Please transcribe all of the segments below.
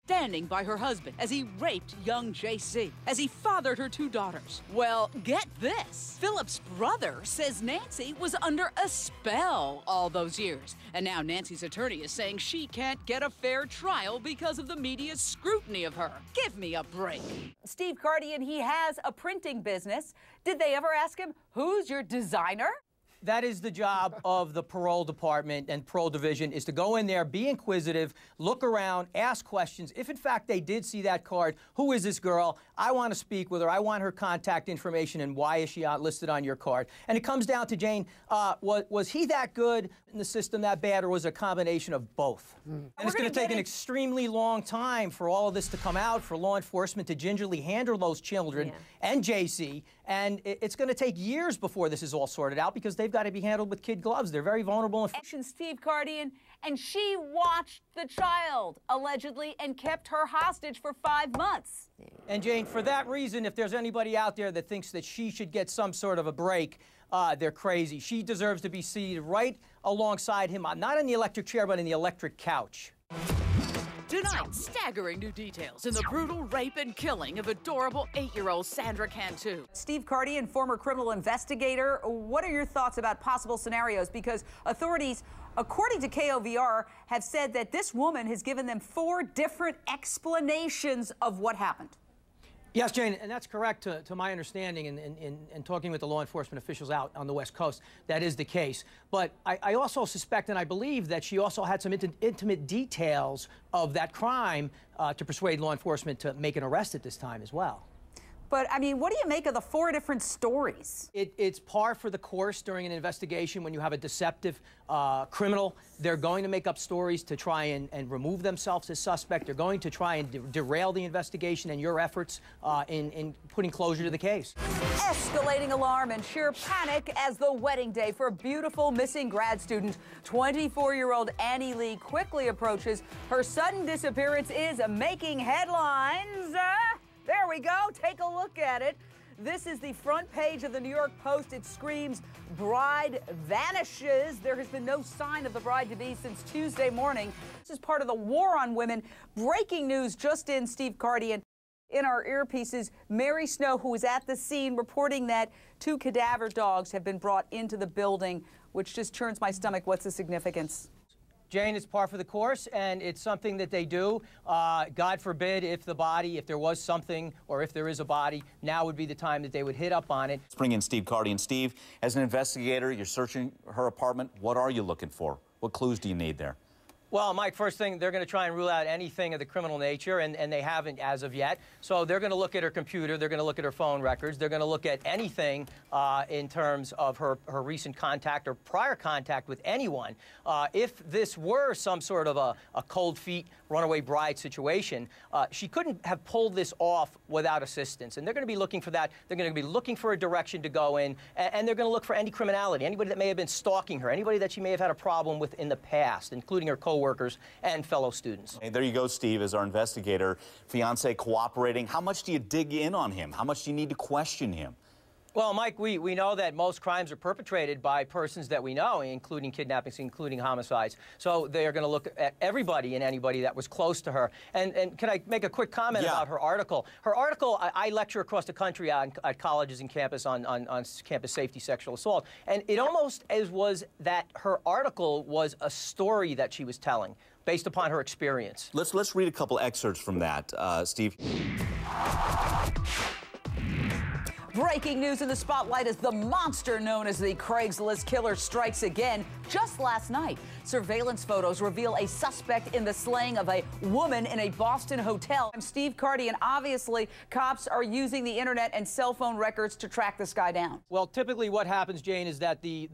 standing by her husband as he raped young JC, as he fathered her 2 daughters. Well, get this. Philip's brother says Nancy was under a spell all those years. And now Nancy's attorney is saying she can't get a fair trial because of the media's scrutiny of her. Give me a break. Steve Kardian, he has a printing business. Did they ever ask him, who's your designer? That is the job of the parole department and parole division, is to go in there, be inquisitive, look around, ask questions. If, in fact, they did see that card, who is this girl? I want to speak with her. I want her contact information, and why is she listed on your card? And it comes down to, Jane, was he that good in the system, that bad, or was it a combination of both? And it's going to take an extremely long time for all of this to come out, for law enforcement to gingerly handle those children and JC. And it's going to take years before this is all sorted out, because they've got to be handled with kid gloves. They're very vulnerable. Steve Kardian, and she watched the child, allegedly, and kept her hostage for 5 months. And Jane, for that reason, if there's anybody out there that thinks that she should get some sort of a break, they're crazy. She deserves to be seated right alongside him, not in the electric chair, but in the electric couch. Tonight, staggering new details in the brutal rape and killing of adorable 8-year-old Sandra Cantu. Steve Kardian, former criminal investigator, what are your thoughts about possible scenarios? Because authorities, according to KOVR, have said that this woman has given them 4 different explanations of what happened. Yes, Jane, and that's correct to my understanding in talking with the law enforcement officials out on the West Coast. That is the case. But I also suspect and I believe that she also had some intimate details of that crime to persuade law enforcement to make an arrest at this time as well. But, I mean, what do you make of the 4 different stories? It's par for the course during an investigation when you have a deceptive criminal. They're going to make up stories to try and remove themselves as suspect. They're going to try and derail the investigation and your efforts in putting closure to the case. Escalating alarm and sheer panic as the wedding day for beautiful missing grad student 24-year-old Aunty Lee quickly approaches. Her sudden disappearance is making headlines. There we go. Take a look at it. This is the front page of the New York Post. It screams, "Bride vanishes." There has been no sign of the bride-to-be since Tuesday morning. This is part of the war on women. Breaking news just in, Steve Kardian. In our earpieces, Mary Snow, who was at the scene, reporting that 2 cadaver dogs have been brought into the building, which just turns my stomach. What's the significance? Jane, it's par for the course, and it's something that they do. God forbid if there was something, or if there is a body, now would be the time that they would hit up on it. Let's bring in Steve Kardian. Steve, as an investigator, you're searching her apartment. What are you looking for? What clues do you need there? Well, Mike, first thing, they're going to try and rule out anything of the criminal nature, and they haven't as of yet. So they're going to look at her computer, they're going to look at her phone records, they're going to look at anything in terms of her recent contact or prior contact with anyone. If this were some sort of a cold feet, runaway bride situation, she couldn't have pulled this off without assistance. And they're going to be looking for that. They're going to be looking for a direction to go in, and they're going to look for any criminality, anybody that may have been stalking her, anybody that she may have had a problem with in the past, including her coworkers and fellow students. Hey, there you go, Steve, as our investigator. Fiance cooperating. How much do you dig in on him? How much do you need to question him? Well, Mike, we know that most crimes are perpetrated by persons that we know, including kidnappings, including homicides. So they are going to look at everybody and anybody that was close to her. And can I make a quick comment about her article? Her article, I lecture across the country at colleges and campus on campus safety, sexual assault. And it almost was that her article was a story that she was telling based upon her experience. Let's read a couple excerpts from that, Steve. Breaking news in the spotlight as the monster known as the Craigslist Killer strikes again. Just last night, surveillance photos reveal a suspect in the slaying of a woman in a Boston hotel. I'm Steve Kardian. Obviously, cops are using the internet and cell phone records to track this guy down. Well, typically what happens, Jane, is that the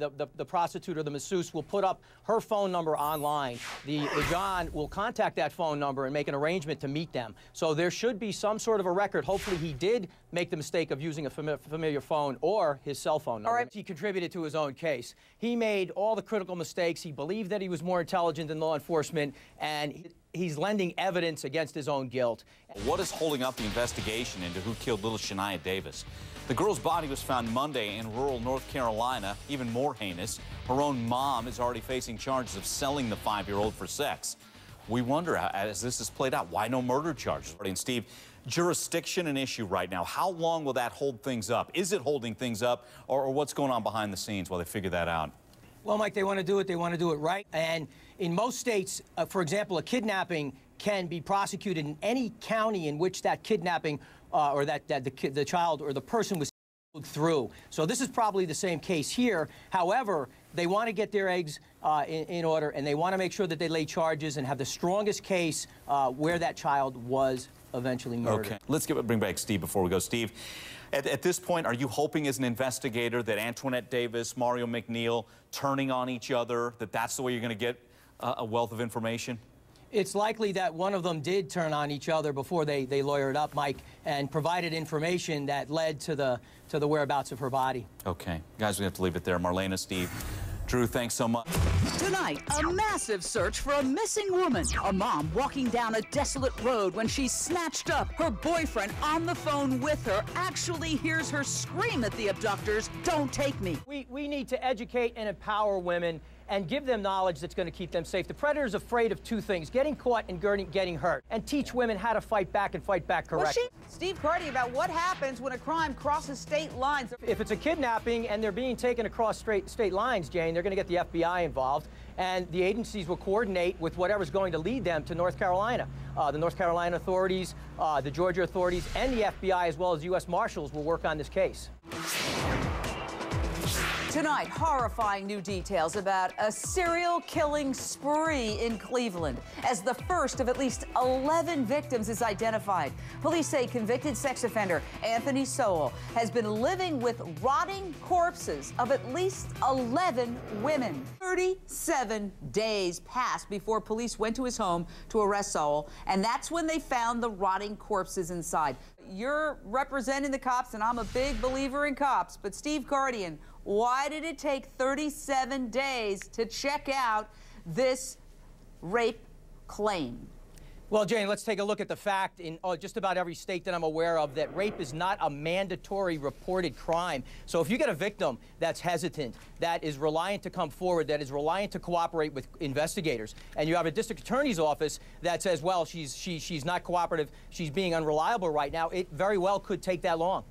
prostitute or the masseuse will put up her phone number online. The John will contact that phone number and make an arrangement to meet them. So there should be some sort of a record. Hopefully he did make the mistake of using a familiar phone or his cell phone number. All right. He contributed to his own case. He made all the critical mistakes. He believed that he was more intelligent than law enforcement, and he's lending evidence against his own guilt. What is holding up the investigation into who killed little Shania Davis? The girl's body was found Monday in rural North Carolina, even more heinous. Her own mom is already facing charges of selling the 5-year-old for sex. we wonder, as this is played out, why no murder charges? And Steve, jurisdiction an issue right now. How long will that hold things up? Is it holding things up, or what's going on behind the scenes while they figure that out? Well, Mike, they want to do it. They want to do it right. And in most states, for example, a kidnapping can be prosecuted in any county in which that kidnapping or the child or the person was through. So this is probably the same case here. However, they want to get their eggs in order, and they want to make sure that they lay charges and have the strongest case where that child was eventually murdered. Okay, let's bring back Steve before we go. Steve, at this point, are you hoping as an investigator that Antoinette Davis, Mario McNeil turning on each other, that's the way you're going to get a wealth of information? It's likely that one of them did turn on each other before they lawyered up, Mike, and provided information that led to the whereabouts of her body. Okay. Guys, we have to leave it there. Marlena, Steve, Drew, thanks so much. Tonight, a massive search for a missing woman. A mom walking down a desolate road when she's snatched up. Her boyfriend on the phone with her actually hears her scream at the abductors, "Don't take me." We need to educate and empower women and give them knowledge that's going to keep them safe. The predator's afraid of two things: getting caught and getting hurt. And teach women how to fight back and fight back correctly. Steve Kardian about what happens when a crime crosses state lines. If it's a kidnapping and they're being taken across state lines, Jane, they're going to get the FBI involved, and the agencies will coordinate with whatever's going to lead them to North Carolina. The North Carolina authorities, the Georgia authorities, and the FBI, as well as U.S. Marshals, will work on this case. Tonight, horrifying new details about a serial killing spree in Cleveland as the first of at least 11 victims is identified. Police say convicted sex offender Anthony Sowell has been living with rotting corpses of at least 11 women. 37 days passed before police went to his home to arrest Sowell, and that's when they found the rotting corpses inside. You're representing the cops, and I'm a big believer in cops, but Steve Kardian, why did it take 37 days to check out this rape claim? Well, Jane, let's take a look at the fact in just about every state that I'm aware of that rape is not a mandatory reported crime. So if you get a victim that's hesitant, that is reliant to come forward, that is reliant to cooperate with investigators, and you have a district attorney's office that says, well, she's not cooperative, she's being unreliable right now, it very well could take that long.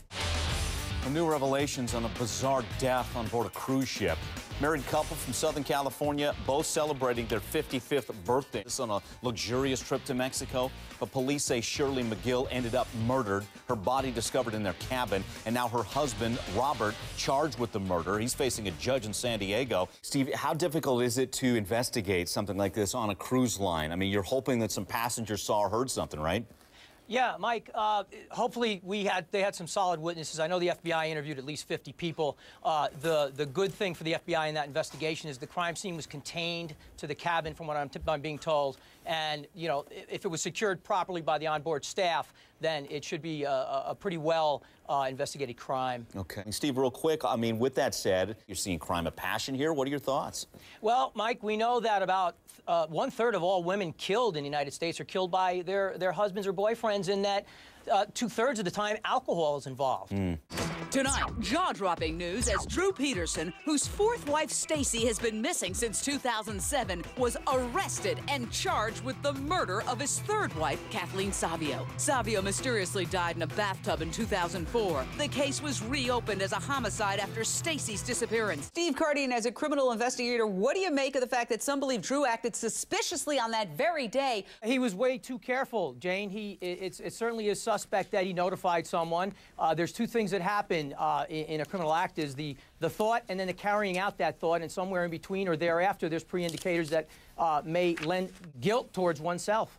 New revelations on a bizarre death on board a cruise ship. Married couple from Southern California, both celebrating their 55th birthday on a luxurious trip to Mexico. But police say Shirley McGill ended up murdered, her body discovered in their cabin, and now her husband, Robert, charged with the murder. He's facing a judge in San Diego. Steve, how difficult is it to investigate something like this on a cruise line? I mean, you're hoping that some passengers saw or heard something, right? Yeah, Mike, hopefully they had some solid witnesses. I know the FBI interviewed at least 50 people. The good thing for the FBI in that investigation is the crime scene was contained to the cabin, from what I'm being told. And, you know, if it was secured properly by the onboard staff, then it should be a pretty well investigated crime. Okay. Steve, real quick, I mean, with that said, you're seeing crime of passion here. What are your thoughts? Well, Mike, we know that about 1/3 of all women killed in the United States are killed by their husbands or boyfriends, and that 2/3 of the time alcohol is involved. Tonight, jaw-dropping news as Drew Peterson, whose fourth wife Stacy has been missing since 2007, was arrested and charged with the murder of his third wife, Kathleen Savio. Savio mysteriously died in a bathtub in 2004. The case was reopened as a homicide after Stacy's disappearance. Steve Kardian, as a criminal investigator, what do you make of the fact that some believe Drew acted suspiciously on that very day? He was way too careful, Jane. It certainly is suspect that he notified someone. There's two things that happen in a criminal act: is the thought and then the carrying out that thought, and somewhere in between or thereafter there's pre-indicators that may lend guilt towards oneself.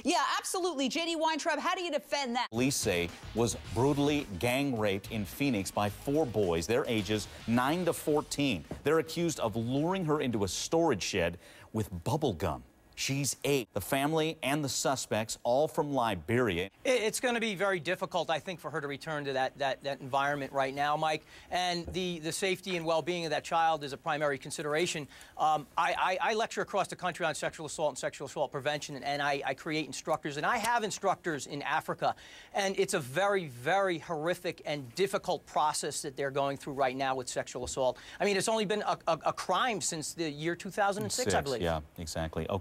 Yeah, absolutely. J.D. Weintraub, how do you defend that? Police say was brutally gang raped in Phoenix by 4 boys, their ages 9 to 14. They're accused of luring her into a storage shed with bubble gum. She's 8. The family and the suspects, all from Liberia. It's going to be very difficult, I think, for her to return to that environment right now, Mike. And the safety and well-being of that child is a primary consideration. I lecture across the country on sexual assault and sexual assault prevention, and I create instructors. And I have instructors in Africa. And it's a very, very horrific and difficult process that they're going through right now with sexual assault. I mean, it's only been a crime since the year 2006, I believe. Yeah, exactly. Okay.